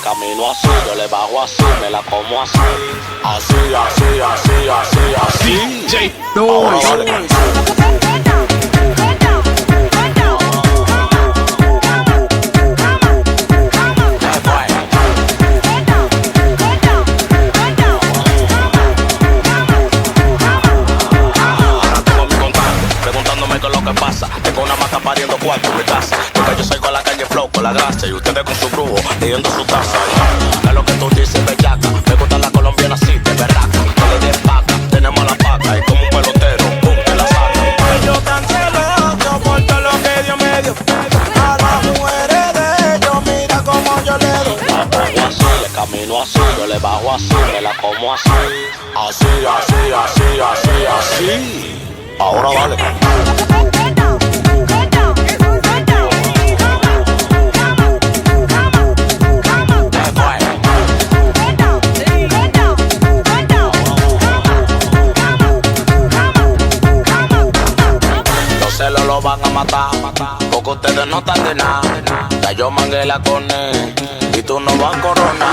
camino así, yo le bajo así, me la como así. Así, así, así, así, así. DJ Ahora Noise. dale. Ahora tengo mi contacto, preguntándome qué es lo que pasa. Tengo una maca pariendo cuarto en mi casa. Porque yo salgo a la calle flow con la grasa y ustedes con su brujo leyendo su taza. Es lo que tú dices, bellaca. Me gusta la colombiana así, de berraca. Que le den vaca, tenemos la paca. Y como un pelotero, pum, te la saca. Yo tan celoso por todo lo que Dios me dio. A las mujeres de ellos, mira como yo le doy. La pongo así, le camino así, yo le bajo así, me la como así. Así, así, así, así, así. Ahora dale. Los celos lo van a matar, porque ustedes no están de nada. Ya yo mangué la con él y tú no vas a coronar.